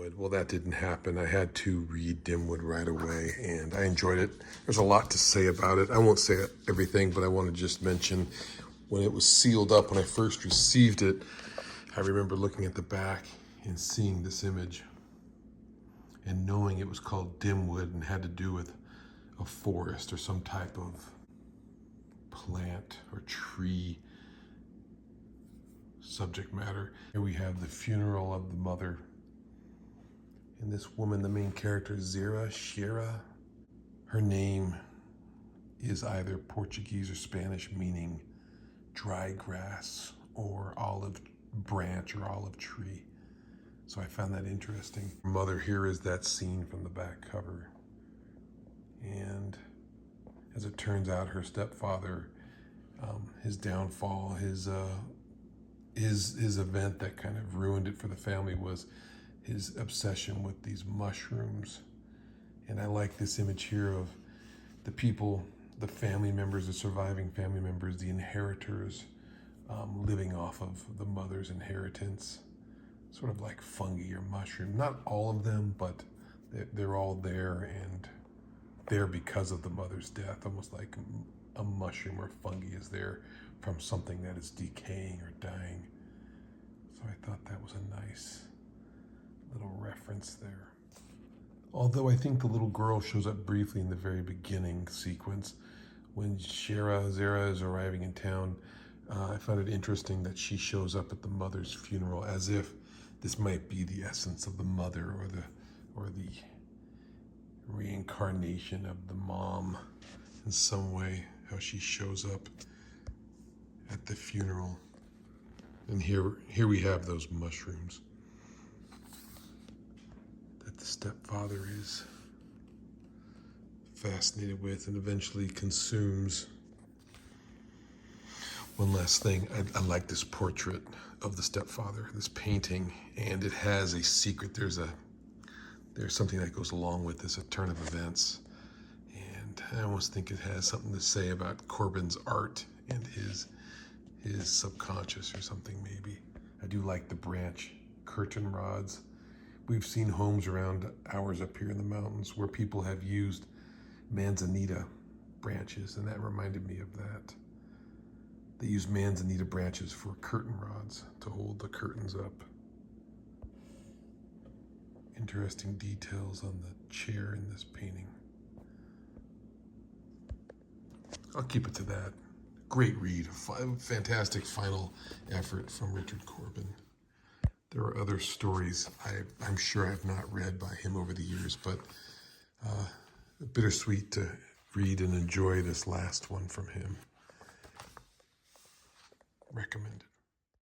Dimwood. Well, that didn't happen. I had to read Dimwood right away, and I enjoyed it. There's a lot to say about it. I won't say everything, but I want to just mention when it was sealed up, when I first received it, I remember looking at the back and seeing this image and knowing it was called Dimwood and had to do with a forest or some type of plant or tree subject matter. Here we have the funeral of the mother. And this woman, the main character, Shira, her name is either Portuguese or Spanish, meaning dry grass or olive branch or olive tree. So I found that interesting. Mother, here is that scene from the back cover. And as it turns out, her stepfather, his downfall, his event that kind of ruined it for the family was his obsession with these mushrooms. And I like this image here of the people, the family members, the surviving family members, the inheritors, living off of the mother's inheritance, sort of like fungi or mushroom. Not all of them, but they're all there and there because of the mother's death, almost like a mushroom or fungi is there from something that is decaying or dying. So I thought that was a nice little reference there. Although I think the little girl shows up briefly in the very beginning sequence when Zara is arriving in town. I found it interesting that she shows up at the mother's funeral as if this might be the essence of the mother or the reincarnation of the mom in some way, how she shows up at the funeral. And here we have those mushrooms that the stepfather is fascinated with and eventually consumes. One last thing, I like this portrait of the stepfather, this painting, and it has a secret. There's something that goes along with this, a turn of events. And I almost think it has something to say about Corben's art and his subconscious or something maybe. I do like the branch curtain rods. We've seen homes around ours up here in the mountains where people have used manzanita branches, and that reminded me of that. They use manzanita branches for curtain rods to hold the curtains up. Interesting details on the chair in this painting. I'll keep it to that. Great read, fantastic final effort from Richard Corben. There are other stories I'm sure I've not read by him over the years, but bittersweet to read and enjoy this last one from him. Recommended.